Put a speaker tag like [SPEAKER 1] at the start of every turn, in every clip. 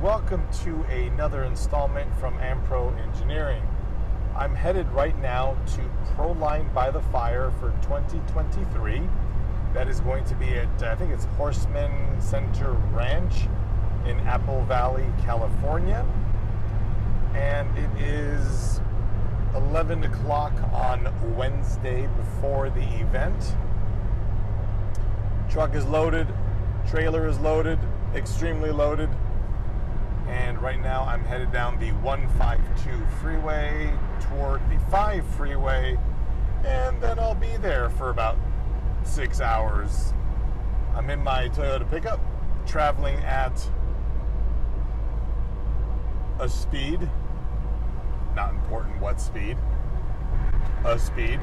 [SPEAKER 1] welcome to another installment from Ampro Engineering. I'm headed right now to Proline By The Fire for 2023. That is going to be at, I think it's Horseman Center Ranch in Apple Valley, California. And it is 11 o'clock on Wednesday before the event. Truck is loaded, trailer is loaded, extremely loaded. And right now I'm headed down the 152 freeway toward the 5 freeway, and then I'll be there for about 6 hours. I'm in my Toyota pickup, traveling at a speed, not important what speed, a speed,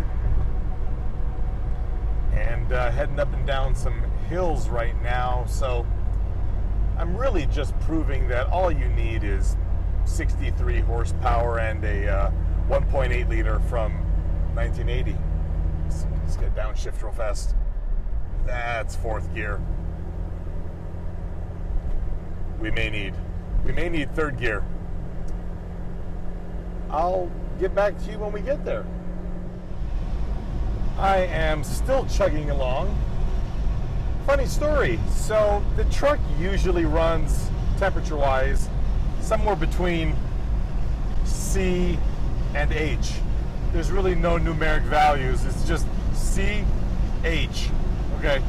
[SPEAKER 1] and heading up and down some hills right now. So I'm really just proving that all you need is 63 horsepower and a 1.8 liter from 1980. Let's get downshift real fast. That's fourth gear. We may need third gear. I'll get back to you when we get there. I am still chugging along. Funny story. So the truck usually runs temperature-wise somewhere between C and H. There's really no numeric values. It's just C, H. Okay.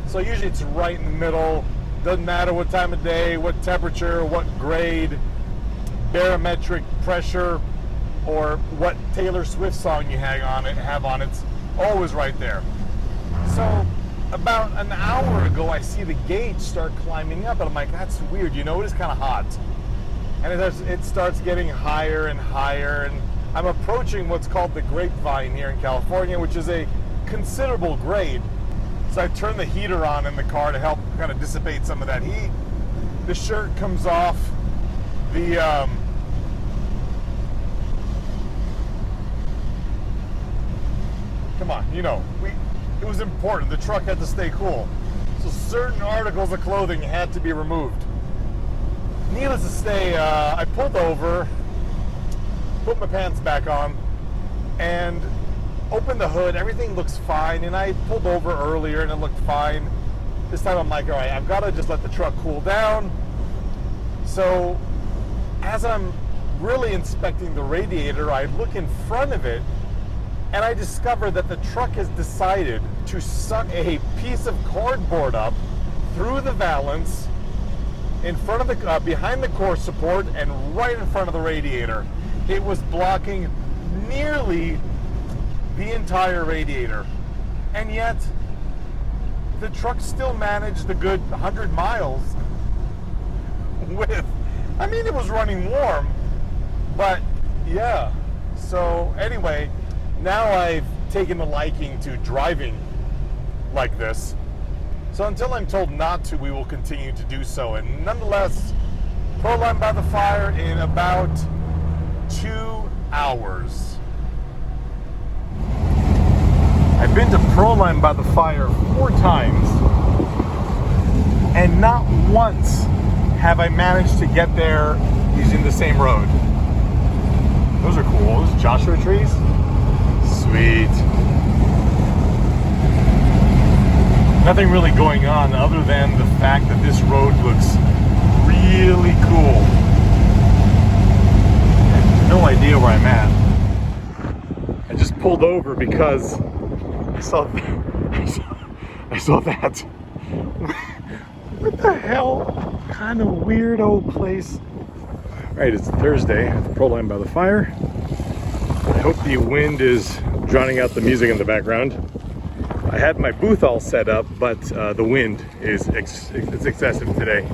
[SPEAKER 1] So usually it's right in the middle. Doesn't matter what time of day, what temperature, what grade, barometric pressure, or what Taylor Swift song you have on it. It's always right there. So about an hour ago, I see the gauge start climbing up, and I'm like, that's weird. You know, it is kind of hot. And it starts getting higher and higher, and I'm approaching what's called the grapevine here in California, which is a considerable grade. So I turn the heater on in the car to help kind of dissipate some of that heat. The shirt comes off. Come on, you know, it was important. The truck had to stay cool. So certain articles of clothing had to be removed. Needless to say, I pulled over, put my pants back on, and opened the hood. Everything looks fine. And I pulled over earlier and it looked fine. This time I'm like, all right, I've got to just let the truck cool down. So as I'm really inspecting the radiator, I look in front of it, and I discovered that the truck has decided to suck a piece of cardboard up through the valance in front of the behind the core support and right in front of the radiator. It was blocking nearly the entire radiator, and yet the truck still managed a good 100 miles with, I mean, it was running warm, but yeah. So anyway, now I've taken a liking to driving like this. So until I'm told not to, we will continue to do so. And nonetheless, Proline By The Fire in about 2 hours. I've been to Proline By The Fire 4 times, and not once have I managed to get there using the same road. Those are cool. Those Joshua trees. Sweet. Nothing really going on other than the fact that this road looks really cool. I have no idea where I'm at. I just pulled over because I saw that. What the hell? Kind of weirdo place. Alright, it's Thursday at the Proline By The Fire. I hope the wind is drowning out the music in the background. I had my booth all set up, but the wind is it's excessive today.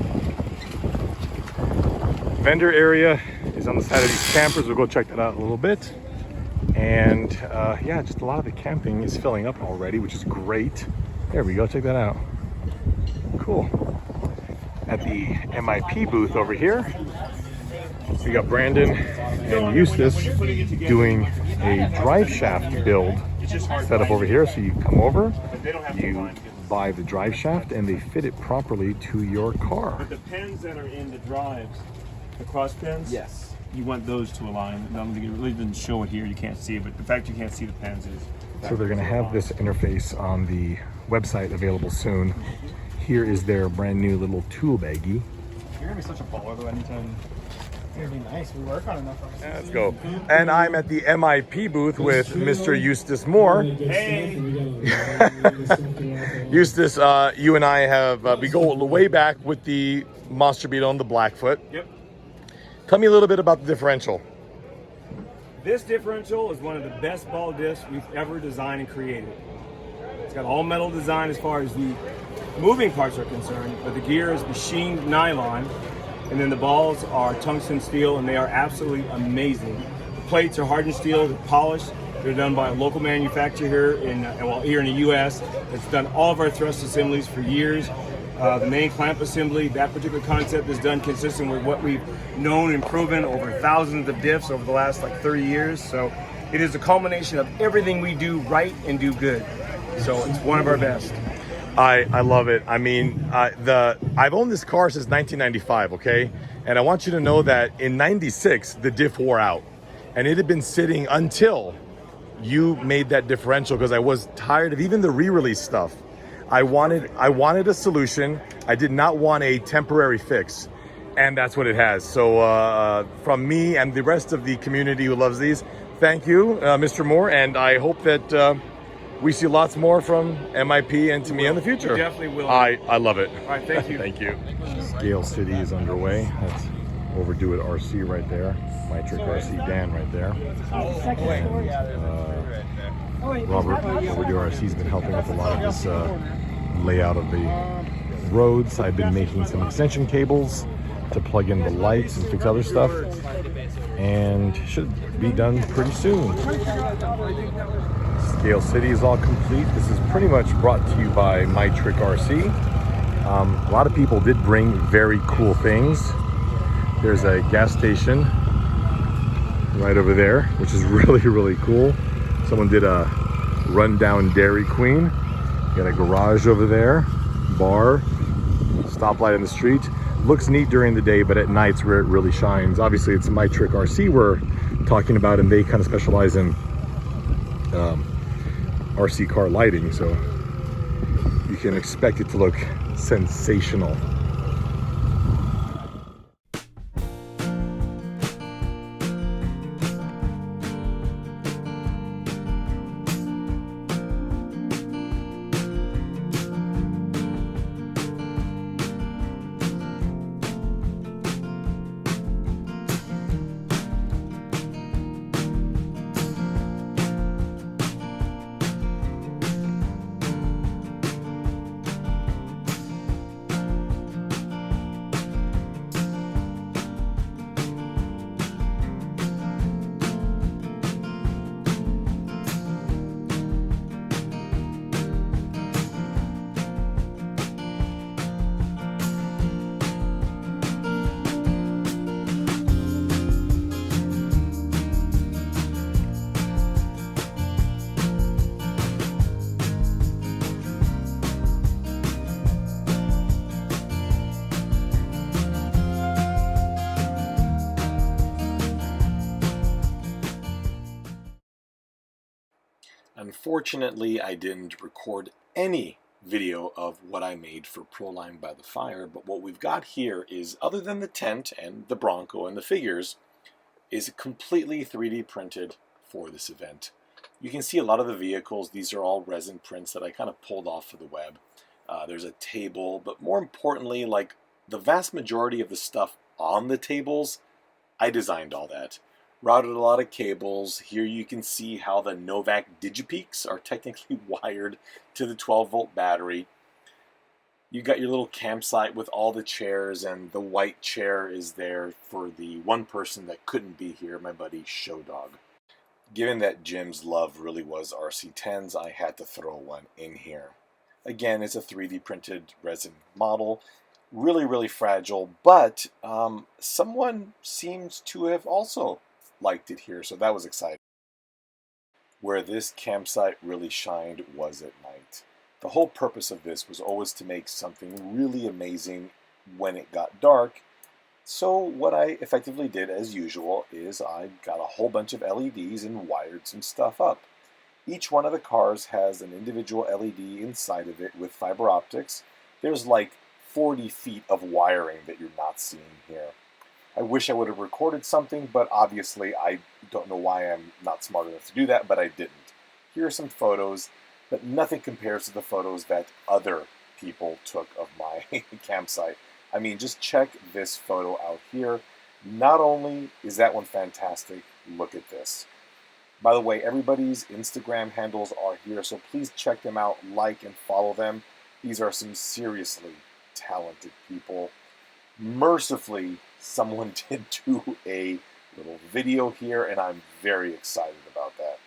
[SPEAKER 1] Vendor area is on the side of these campers. We'll go check that out in a little bit. And yeah, just a lot of the camping is filling up already, which is great. There we go, check that out. Cool. At the MIP booth over here, we got Brandon and Eustace doing a drive shaft build setup over here. So you come over, you
[SPEAKER 2] by the drive shaft and they fit it properly to your car.
[SPEAKER 3] But the pins that are in the drives, the cross pins,
[SPEAKER 2] Yes.
[SPEAKER 3] you want those to align. It really doesn't show it here, you can't see it, but the fact you can't see the pins is...
[SPEAKER 2] So they're going to have this interface on the website available soon. Here is their brand new little tool baggie.
[SPEAKER 4] You're gonna be such a baller though anytime. It's gonna be nice. We work on enough.
[SPEAKER 2] Let's go. And I'm at the MIP booth with Mr. Eustace Moore.
[SPEAKER 3] Hey!
[SPEAKER 2] Eustace, you and I have, we go way back with the Monster Beetle and the Blackfoot.
[SPEAKER 3] Yep.
[SPEAKER 2] Tell me a little bit about the differential.
[SPEAKER 3] This differential is one of the best ball diffs we've ever designed and created. It's got all metal design as far as the moving parts are concerned, but the gear is machined nylon, and then the balls are tungsten steel, and they are absolutely amazing. The plates are hardened steel, they're polished. They're done by a local manufacturer here in the U.S. that's done all of our thrust assemblies for years. The main clamp assembly, that particular concept is done consistent with what we've known and proven over thousands of diffs over the last like 30 years. So it is a culmination of everything we do right and do good. So it's one of our best.
[SPEAKER 2] I love it. I mean, I've owned this car since 1995, okay? And I want you to know that in 96, the diff wore out. And it had been sitting until you made that differential, because I was tired of even the re-release stuff. I wanted a solution. I did not want a temporary fix. And that's what it has. So from me and the rest of the community who loves these, thank you, Mr. Moore. And I hope that we see lots more from MIP and to me in the future.
[SPEAKER 3] We definitely will.
[SPEAKER 2] I love it.
[SPEAKER 3] All right, thank you.
[SPEAKER 2] Thank you. Scale City is underway. That's Overdue at RC right there. My Trick RC Dan right there. And Robert Overdue RC has been helping with a lot of this layout of the roads. I've been making some extension cables to plug in the lights and fix other stuff, and should be done pretty soon. Scale City is all complete. This is pretty much brought to you by My Trick RC. A lot of people did bring very cool things. There's a gas station right over there, which is really, really cool. Someone did a rundown Dairy Queen. Got a garage over there, bar, stoplight in the street. Looks neat during the day, but at night's where it really shines. Obviously, it's My Trick RC we're talking about, and they kind of specialize in RC car lighting, so you can expect it to look sensational. Unfortunately, I didn't record any video of what I made for Proline By The Fire, but what we've got here is, other than the tent and the Bronco and the figures, is completely 3D printed for this event. You can see a lot of the vehicles. These are all resin prints that I kind of pulled off of the web. There's a table, but more importantly, like the vast majority of the stuff on the tables, I designed all that. Routed a lot of cables. Here you can see how the Novak Digipeaks are technically wired to the 12-volt battery. You got your little campsite with all the chairs, and the white chair is there for the one person that couldn't be here, my buddy Show Dog. Given that Jim's love really was RC10s, I had to throw one in here. Again, it's a 3D printed resin model. Really, really fragile, but someone seems to have also liked it here, so that was exciting. Where this campsite really shined was at night. The whole purpose of this was always to make something really amazing when it got dark. So what I effectively did, as usual, is I got a whole bunch of LEDs and wired some stuff up. Each one of the cars has an individual LED inside of it with fiber optics. There's like 40 feet of wiring that you're not seeing here. I wish I would have recorded something, but obviously I don't know why I'm not smart enough to do that, but I didn't. Here are some photos, but nothing compares to the photos that other people took of my campsite. I mean, just check this photo out here. Not only is that one fantastic, look at this. By the way, everybody's Instagram handles are here, so please check them out, like and follow them. These are some seriously talented people. Mercifully, someone did do a little video here, and I'm very excited about that.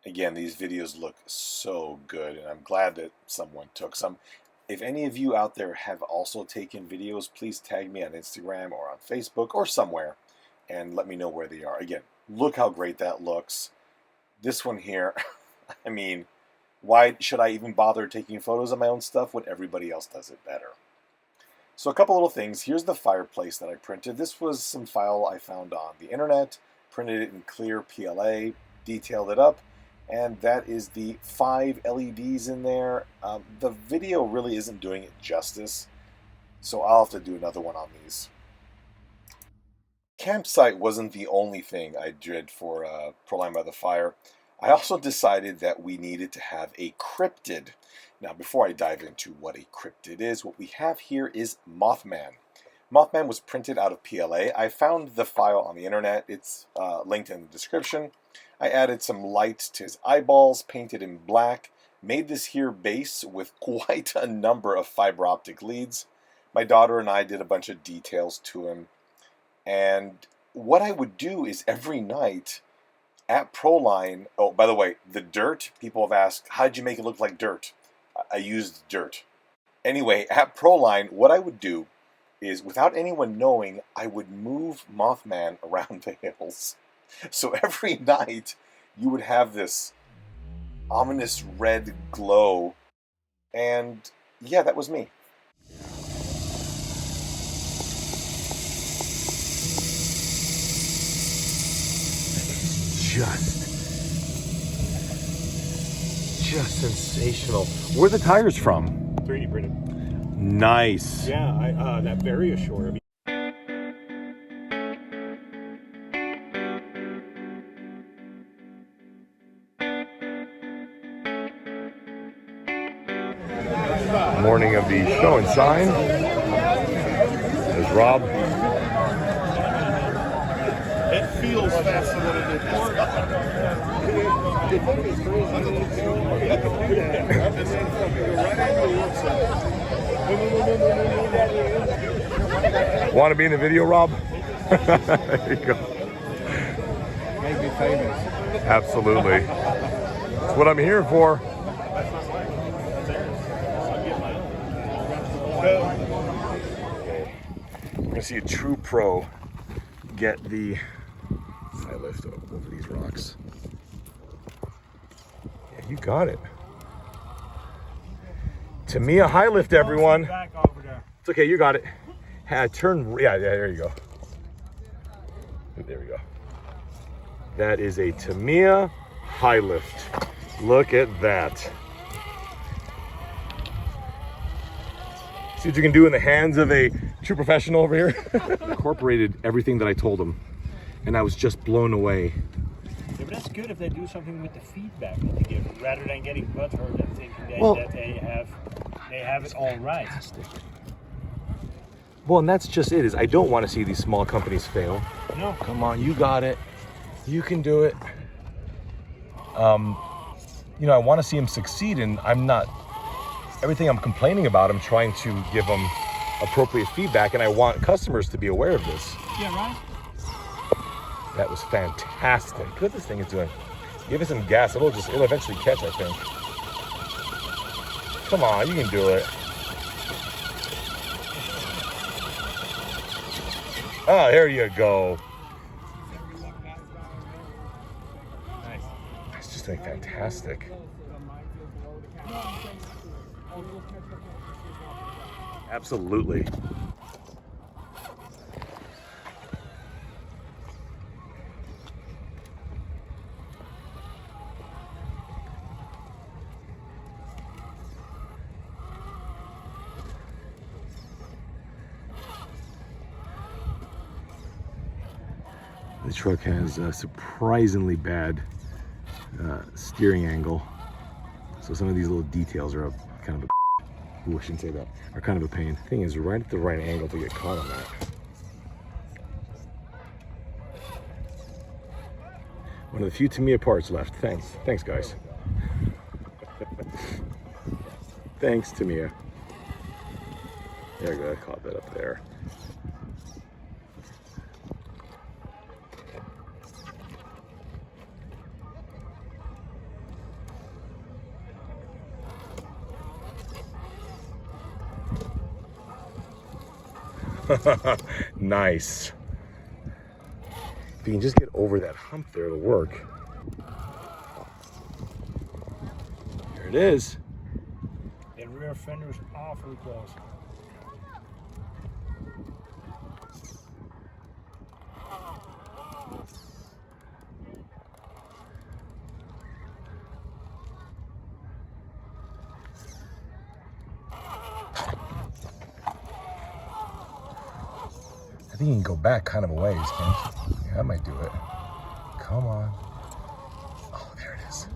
[SPEAKER 2] Again, these videos look so good, and I'm glad that someone took some. If any of you out there have also taken videos, please tag me on Instagram or on Facebook or somewhere and let me know where they are. Again, look how great that looks. This one here, I mean, why should I even bother taking photos of my own stuff when everybody else does it better? So a couple little things. Here's the fireplace that I printed. This was some file I found on the internet, printed it in clear PLA, detailed it up, and that is the 5 LEDs in there. The video really isn't doing it justice, so I'll have to do another one on these. Campsite wasn't the only thing I did for Proline by the Fire. I also decided that we needed to have a cryptid. Now, before I dive into what a cryptid is, what we have here is Mothman. Mothman was printed out of PLA. I found the file on the internet. It's linked in the description. I added some light to his eyeballs, painted in black, made this here base with quite a number of fiber optic leads. My daughter and I did a bunch of details to him. And what I would do is every night at Proline, oh, by the way, the dirt, people have asked, how'd you make it look like dirt? I used dirt. Anyway, at Proline, what I would do is, without anyone knowing, I would move Mothman around the hills. So every night, you would have this ominous red glow. And yeah, that was me.
[SPEAKER 1] Just sensational. Where are the tires from?
[SPEAKER 3] 3D printed.
[SPEAKER 1] Nice.
[SPEAKER 3] Yeah, that very assured.
[SPEAKER 1] Morning of the show and sign. There's Rob.
[SPEAKER 5] It feels faster than it is.
[SPEAKER 1] Want to be in the video, Rob? There you go.
[SPEAKER 4] Make me famous.
[SPEAKER 1] Absolutely. That's what I'm here for. We're going to see a true pro get the side lift over these rocks. Yeah, you got it. To me, a high lift, everyone. It's okay, you got it. Turn, yeah, there you go. There we go. That is a Tamiya high lift. Look at that. See what you can do in the hands of a true professional over here. Incorporated everything that I told them, and I was just blown away.
[SPEAKER 6] Yeah, but that's good if they do something with the feedback that they give, rather than getting butthurt and thinking that they have it all right.
[SPEAKER 1] Fantastic. Well, and that's just it. Is I don't want to see these small companies fail.
[SPEAKER 6] No.
[SPEAKER 1] Come on, you got it. You can do it. You know, I want to see them succeed, and I'm not. Everything I'm complaining about, I'm trying to give them appropriate feedback, and I want customers to be aware of this.
[SPEAKER 6] Yeah, right.
[SPEAKER 1] That was fantastic. Look what this thing is doing. Give it some gas. It'll eventually catch, I think. Come on, you can do it. Oh, there you go. Nice. It's just like fantastic. Absolutely. The truck has a surprisingly bad steering angle. So some of these little details are kind of a, ooh, I shouldn't say that, are kind of a pain. Thing is, right at the right angle to get caught on that. One of the few Tamiya parts left. Thanks guys. Thanks Tamiya. There we go, I caught that up there. Nice. If you can just get over that hump there, it'll work. There it is.
[SPEAKER 6] The rear fender is awfully close.
[SPEAKER 1] I think you can go back kind of a ways, Ken. Yeah, that might do it. Come on. Oh, there it is.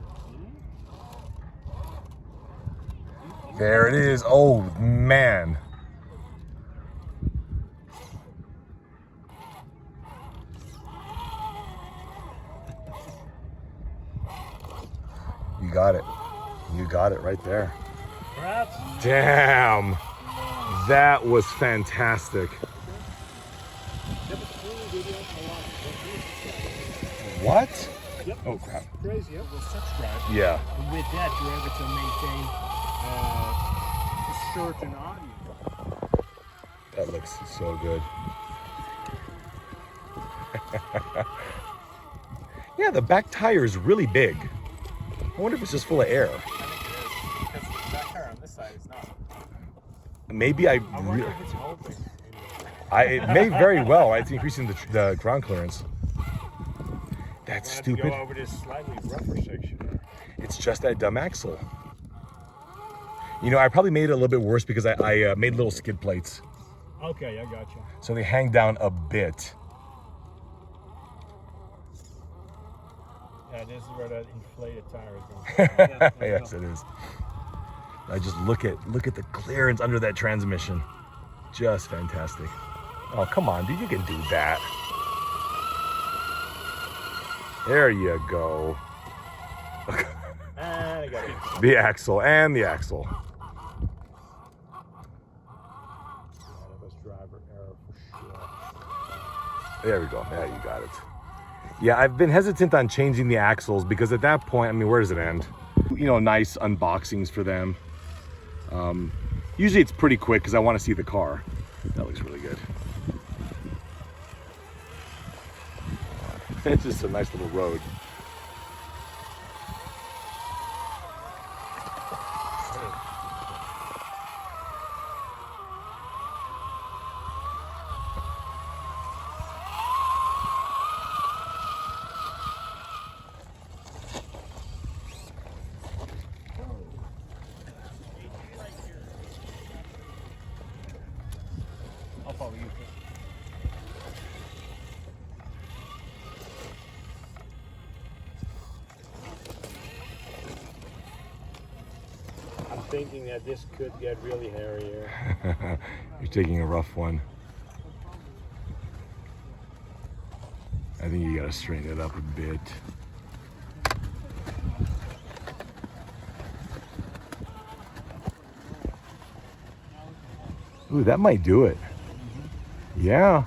[SPEAKER 1] There it is. Oh, man. You got it. You got it right there.
[SPEAKER 6] Perhaps.
[SPEAKER 1] Damn. That was fantastic. What?
[SPEAKER 6] Yep.
[SPEAKER 1] Oh, crap.
[SPEAKER 6] Crazy, yeah? With such drive.
[SPEAKER 1] Yeah.
[SPEAKER 6] And with that, you're able to maintain a certain audio.
[SPEAKER 1] That looks so good. Yeah, the back tire is really big. I wonder if it's just full of air.
[SPEAKER 4] I think it is. Because the back tire on this side is not.
[SPEAKER 1] Maybe
[SPEAKER 4] I wonder if it's open.
[SPEAKER 1] it may very well. It's increasing the ground clearance. That's
[SPEAKER 6] Have
[SPEAKER 1] stupid.
[SPEAKER 6] to go over this slightly rougher section.
[SPEAKER 1] It's just that dumb axle. You know, I probably made it a little bit worse because I made little skid plates.
[SPEAKER 6] Okay, I got you.
[SPEAKER 1] So they hang down a bit.
[SPEAKER 6] Yeah, this is where that inflated tire is going.
[SPEAKER 1] Yes, it is. I just look at the clearance under that transmission. Just fantastic. Oh, come on, dude, you can do that. There you go.
[SPEAKER 6] And I got it.
[SPEAKER 1] The axle and the axle.
[SPEAKER 6] That was driver error for sure.
[SPEAKER 1] There we go. Yeah, you got it. Yeah, I've been hesitant on changing the axles because at that point, I mean, where does it end? You know, nice unboxings for them. Usually it's pretty quick because I want to see the car. That looks really good. It's just a nice little road.
[SPEAKER 6] I'll follow you. I'm thinking that this could get really hairy here.
[SPEAKER 1] You're taking a rough one. I think you gotta straighten it up a bit. Ooh, that might do it. Yeah.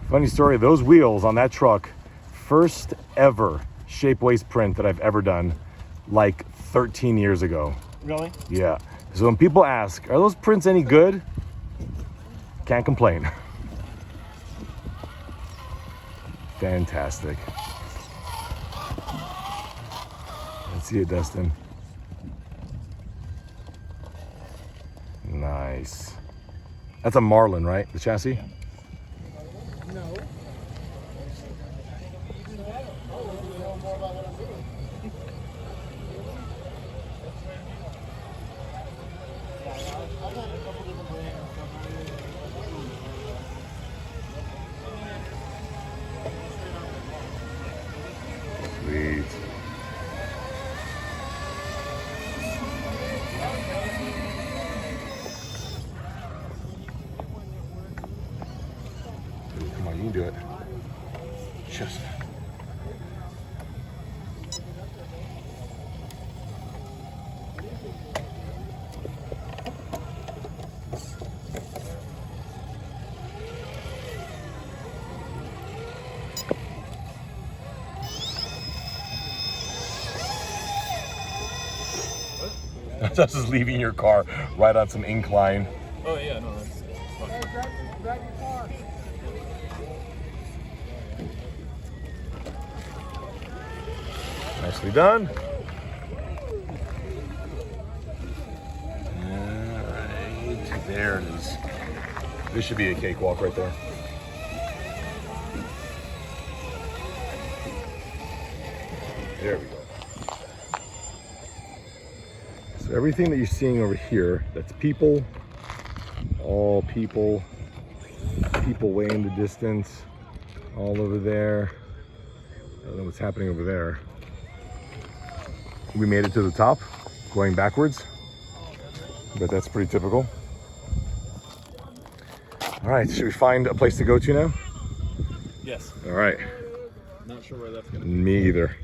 [SPEAKER 1] Funny story, those wheels on that truck, first ever shape waist print that I've ever done, like 13 years ago.
[SPEAKER 6] Really?
[SPEAKER 1] Yeah. So when people ask, are those prints any good? Can't complain. Fantastic. Let's see it, Dustin. Nice. Nice. That's a Marlin, right? The chassis? Sweet. Come on, you can do it. Just. That's just leaving your car right on some incline.
[SPEAKER 5] Oh yeah, no, that's fine.
[SPEAKER 4] Grab your car.
[SPEAKER 1] Nicely done. Alright, there it is. This should be a cakewalk right there. There we go. So everything that you're seeing over here, that's people, all people, people way in the distance, all over there. I don't know what's happening over there. We made it to the top, going backwards, but that's pretty typical. All right, should we find a place to go to now?
[SPEAKER 5] Yes.
[SPEAKER 1] All right.
[SPEAKER 5] Not sure where that's gonna be.
[SPEAKER 1] Me either.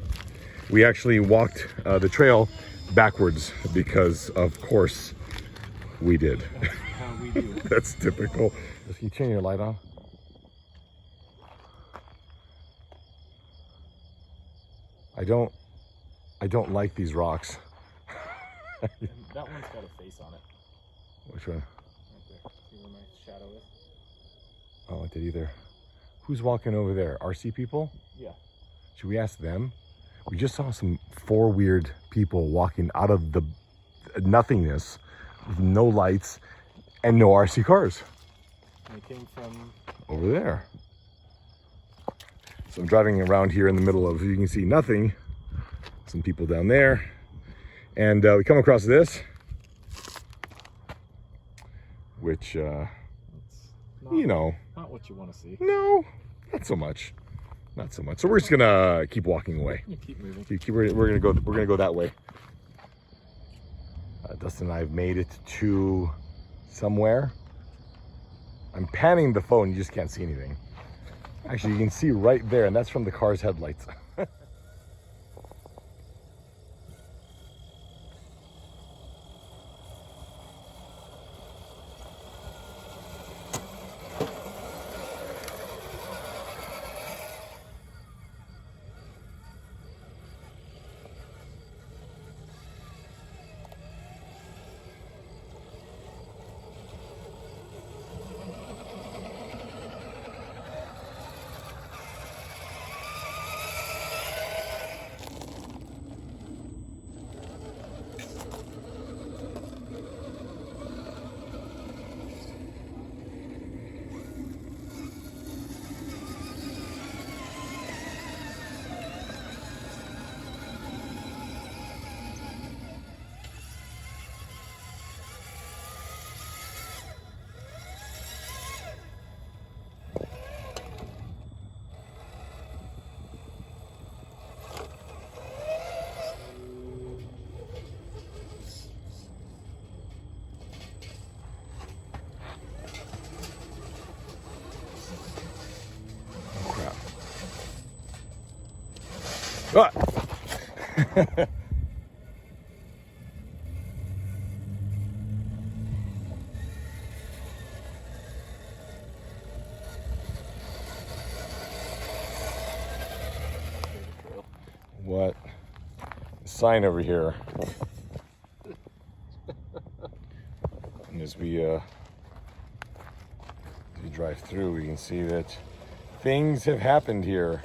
[SPEAKER 1] We actually walked the trail backwards because, of course, we did.
[SPEAKER 5] How we do.
[SPEAKER 1] That's typical. Can you turn your light on? I don't like these rocks.
[SPEAKER 5] That one's got a face on it.
[SPEAKER 1] Which one?
[SPEAKER 5] Right there. See where my shadow is?
[SPEAKER 1] I don't like that either. Who's walking over there? RC people?
[SPEAKER 5] Yeah.
[SPEAKER 1] Should we ask them? We just saw some 4 weird people walking out of the nothingness with no lights and no RC cars.
[SPEAKER 5] They came from
[SPEAKER 1] Over there. So I'm driving around here in the middle of, you can see nothing. Some people down there. And we come across this, which, you know.
[SPEAKER 5] not what you want to see.
[SPEAKER 1] No, not so much. Not so much. So we're just gonna keep walking away.
[SPEAKER 5] You keep moving.
[SPEAKER 1] We're gonna go that way. Dustin and I have made it to somewhere. I'm panning the phone. You just can't see anything. Actually, you can see right there, and that's from the car's headlights. Ah. What? A sign over here. And as we drive through, we can see that things have happened here.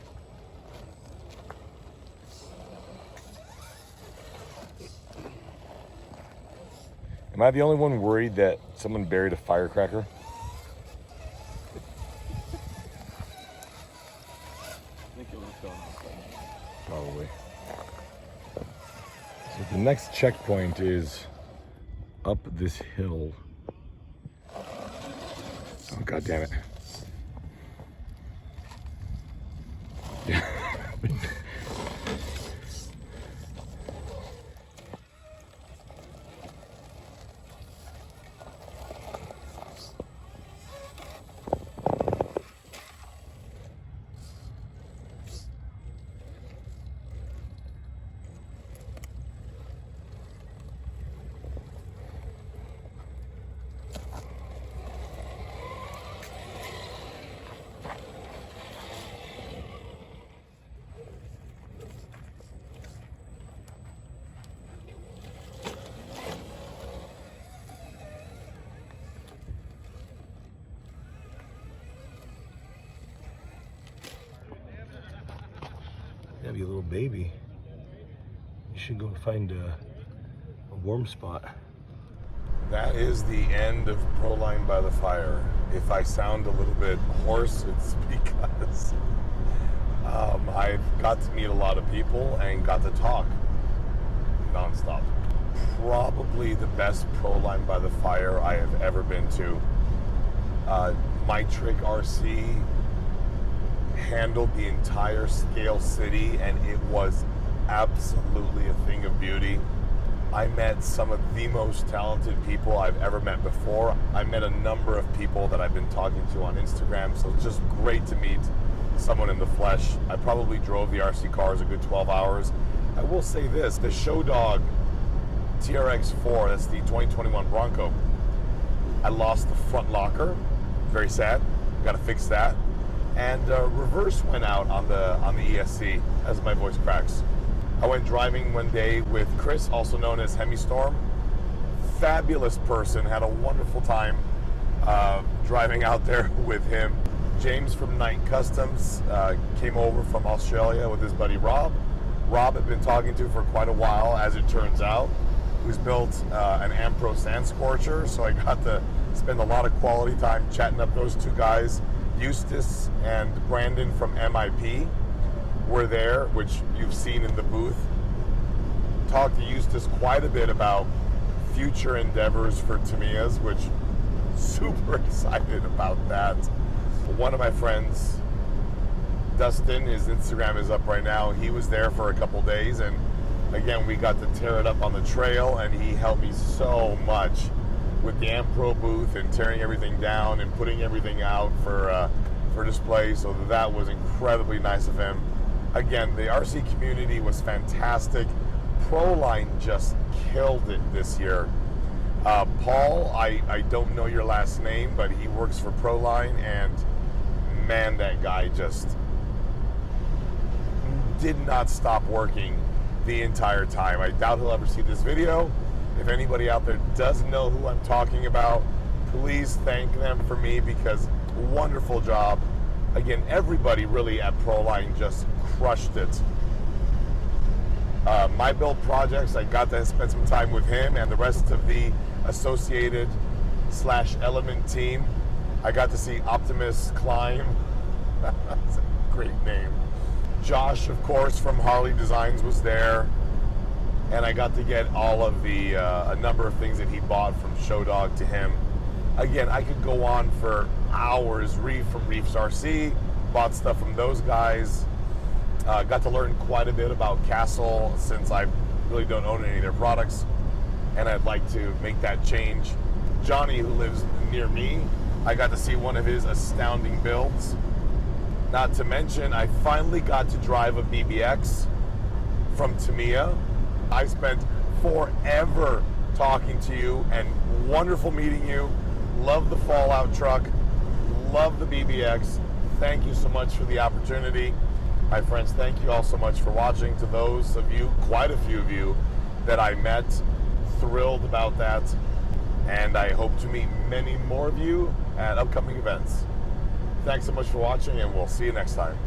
[SPEAKER 1] Am I the only one worried that someone buried a firecracker?
[SPEAKER 5] I think it was going off.
[SPEAKER 1] Probably. So the next checkpoint is up this hill. Oh, God damn it. Yeah. Gotta be a little baby. You should go find a warm spot. That is the end of Proline by the Fire. If I sound a little bit hoarse, it's because I've got to meet a lot of people and got to talk nonstop. Probably the best Proline by the Fire I have ever been to. My Trick RC handled the entire scale city, and it was absolutely a thing of beauty. I met some of the most talented people I've ever met before. I met a number of people that I've been talking to on Instagram, so it's just great to meet someone in the flesh. I probably drove the RC cars a good 12 hours. I will say this, the Show Dog TRX4, that's the 2021 Bronco, I lost the front locker, very sad, gotta fix that. And reverse went out on the ESC as my voice cracks. I went driving one day with Chris, also known as Hemistorm. Fabulous person, had a wonderful time driving out there with him. James from Night Customs came over from Australia with his buddy Rob. Rob had been talking to for quite a while, as it turns out, who's built an Ampro Sand Scorcher, so I got to spend a lot of quality time chatting up those two guys. Eustace and Brandon from MIP were there, which you've seen in the booth. Talked to Eustace quite a bit about future endeavors for Tamiya's, which super excited about that. One of my friends, Dustin, his Instagram is up right now. He was there for a couple days, and again, we got to tear it up on the trail, and he helped me so much with the Ampro booth and tearing everything down and putting everything out for display, so that was incredibly nice of him. Again, the RC community was fantastic. Proline just killed it this year. Paul, I don't know your last name, but he works for Proline, and man, that guy just did not stop working the entire time. I doubt he'll ever see this video. If anybody out there does know who I'm talking about, please thank them for me, because wonderful job. Again, everybody really at Proline just crushed it. My Build Projects, I got to spend some time with him and the rest of the Associated / Element team. I got to see Optimus Climb. That's a great name. Josh, of course, from Harley Designs was there. And I got to get all of the, a number of things that he bought from Show Dog to him. Again, I could go on for hours. Reef from Reef's RC, bought stuff from those guys. Got to learn quite a bit about Castle, since I really don't own any of their products, and I'd like to make that change. Johnny, who lives near me, I got to see one of his astounding builds. Not to mention, I finally got to drive a BBX from Tamiya. I spent forever talking to you, and wonderful meeting you. Love the Fallout truck, love the BBX. Thank you so much for the opportunity. My friends, thank you all so much for watching. To those of you, quite a few of you, that I met, thrilled about that. And I hope to meet many more of you at upcoming events. Thanks so much for watching, and we'll see you next time.